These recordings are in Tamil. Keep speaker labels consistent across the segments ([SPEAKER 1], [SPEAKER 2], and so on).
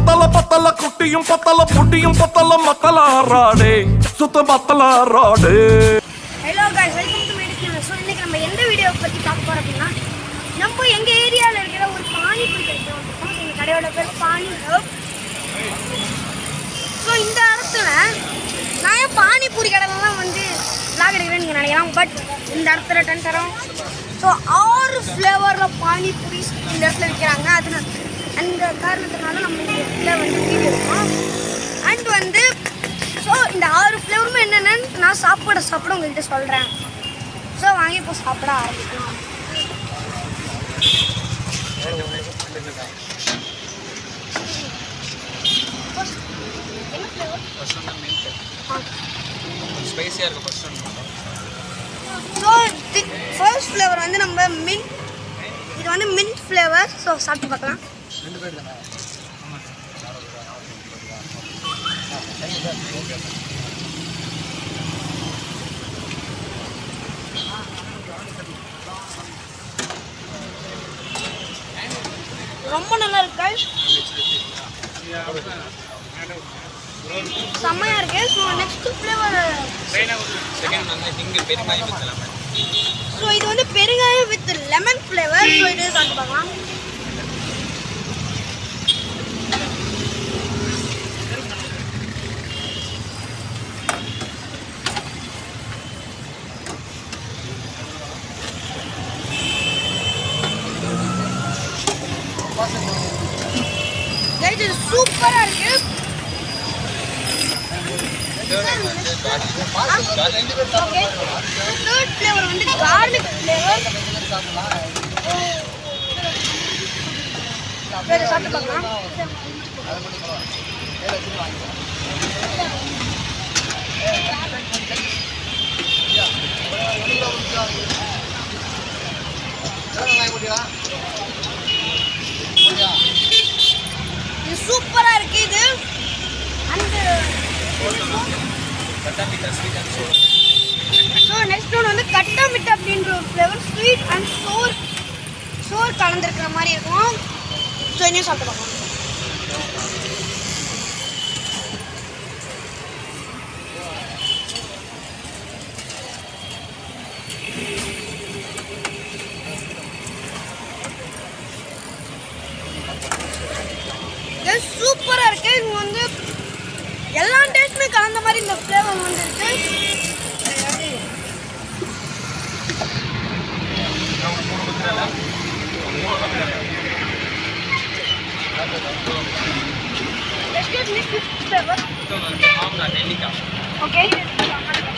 [SPEAKER 1] பத்தல குட்டியும் பத்தல புட்டியும் பத்தல மத்தல ராடே சுத்த மத்தல ராடே.
[SPEAKER 2] Hello guys, welcome to medical. So இன்னைக்கு நம்ம எந்த வீடியோ பற்றி பார்க்க போகிறோம் அப்படின்னா, நம்ம எங்கள் ஏரியாவில் இருக்கிற ஒரு பானிபூரி கடை வந்திருக்கோம். எங்கள் கடையோட பேர் பானி ஹப். ஸோ இந்த இடத்துல நான் ஏன் பானிபூரி கடைலாம் வந்து விளாக் எடுக்கிறேன்னு நீங்கள் நினைக்கலாம். பட் இந்த இடத்துல டன் தரோம். ஸோ 6 ஃப்ளேவரில் பானிபூரி இந்த இடத்துல விற்கிறாங்க. அது அந்த காரணத்தினால நம்ம இந்த இடத்துல வந்து வீடியோ இருக்கோம். அண்ட் வந்து ஸோ இந்த 6 ஃப்ளேவருமே என்னென்னு நான் சாப்பிட உங்கள்கிட்ட சொல்கிறேன். ஸோ வாங்கி இப்போ சாப்பிட ஆரம்பிக்கலாம். ஸோ ஃபர்ஸ்ட் ஃப்ளேவர் வந்து நம்ம மின்ட், இது வந்து மின்ட் ஃப்ளேவர். ஸோ சாப்பிட்டு பார்க்கலாம். ரொம்ப நல்லா இருக்கு, செம்மையா இருக்கு. ஸோ நெக்ஸ்ட் ஃப்ளேவர் ஸோ இது வந்து பெருங்காயம் வித் லெமன் ஃப்ளேவர். ஸோ இது சாப்பிட்டு பார்க்கலாம். இது சூப்பரா இருக்கு. ஓகே, தேர்ட் ஃப்ளேவர் வந்து கார்லிக் ஃப்ளேவர். வேற சாப்பிட்டு பார்க்கலாம். இது சூப்பரா இருக்கு. இது அந்த ஸோ நெக்ஸ்ட் ஒன் வந்து கட்டா மிட்டா அப்படின்ற ஒரு ஃப்ளேவர். ஸ்வீட் அண்ட் சோர் கலந்துருக்கிற மாதிரி இருக்கும். ஸோ இனியும் சாப்பிட்டு பார்க்கலாம். சூப்பரா இருக்கு. இது வந்து எல்லா டேஸ்ட்டுமே கலந்த மாதிரி இந்த ஃப்ளேவர் வந்துருக்கு. ஓகே,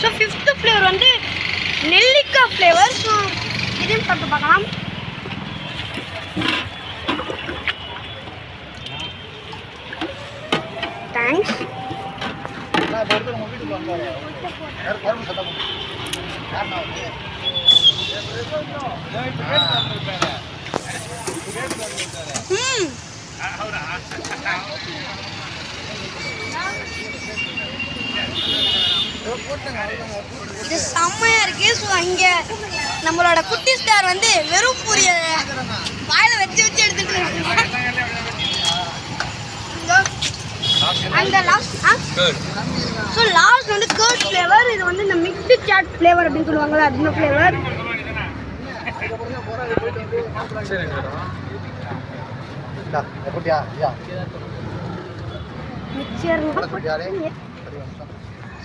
[SPEAKER 2] ஸோ ஃபிஃப்த் ஃப்ளேவர் வந்து நெல்லிக்காய் ஃப்ளேவர். ஸோ இதையும் சாப்பிட்டு பார்க்கலாம். தேங்க்ஸ். இது செம்மையா இருக்கு. ஸோ இங்க நம்மளோட குட்டி ஸ்டார் வந்து வெறும் பூரிய வாயில வச்சு எடுத்துட்டு அந்த ஸோ லாஸ்ட் வந்து கர்ட் ஃப்ளேவர். இது வந்து இந்த மிக்ஸ்டு சாட் ஃப்ளேவர் அப்படின்னு சொல்லுவாங்கல்ல, அந்த ஃப்ளேவர்.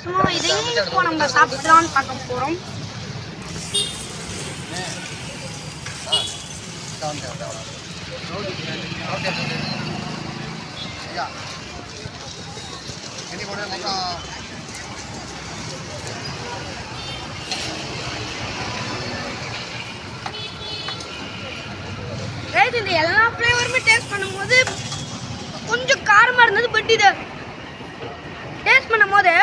[SPEAKER 2] ஸோ இதையும் இப்போ நம்ம சாப்பிடலாம்னு பார்க்க போகிறோம். இந்த எல்லா ஃப்ளேவருமே டேஸ்ட் பண்ணும்போது கொஞ்சம் காரமாக இருந்தது. பட் இதை டேஸ்ட் பண்ணும்போது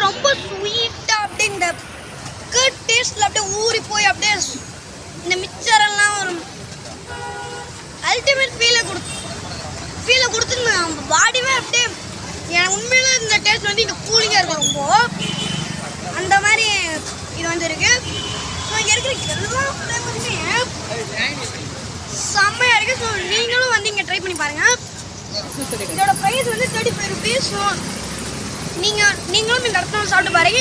[SPEAKER 2] ரொம்ப ஸ்வீட்டாக அப்படியே இந்த கர்ட் டேஸ்ட்டில் அப்படியே ஊறி போய் அப்படியே இந்த மிக்சரெல்லாம் ஒரு அல்டிமேட் ஃபீலை கொடுத்து நம்ம பாடிவே அப்படியே எனக்கு உண்மையில இந்த டேஸ்ட் வந்து இங்கே கூலிங்காக இருக்கும். ரொம்ப அந்த மாதிரி இது வந்து இருக்கு. ஸோ இங்கே இருக்கிற எல்லா ஃப்ளேவருமே ஸோ நீங்களும் வந்து இங்கே ட்ரை பண்ணி பாருங்கள். இதோட ப்ரைஸ் வந்து 35 rupees. ஸோ நீங்களும் இந்த இடத்துல சாப்பிட்டு பாருங்க.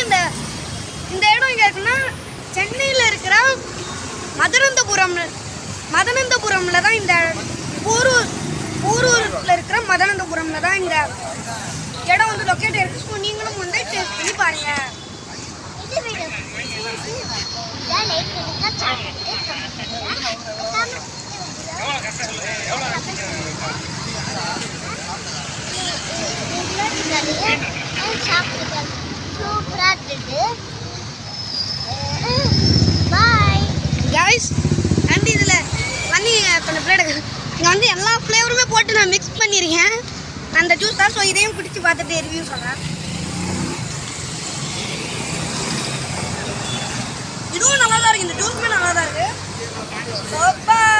[SPEAKER 2] இந்த இடம் எங்கே இருக்குன்னா சென்னையில் இருக்கிற மதனந்தபுரமில் தான் இந்த ஊரூரில் இருக்கிற மதனந்தபுரமில் தான் இந்த இடம் வந்து லொக்கேட் இருக்குது. ஸோ நீங்களும் வந்து டேஸ்ட் பண்ணி பாருங்கள். கைஸ் அண்ட் இதில் வந்து கொஞ்சம் பிளேட் இங்கே வந்து எல்லா ஃப்ளேவருமே போட்டு நான் மிக்ஸ் பண்ணியிருக்கேன் அந்த ஜூஸ் தான். ஸோ இதையும் குடிச்சு பார்த்துட்டு ரிவ்யூ சொல்கிறேன். இதுவும் நல்லா தான் இருக்குது, இந்த ஜூஸுமே நல்லா தான் இருக்குது. சூப்பர்.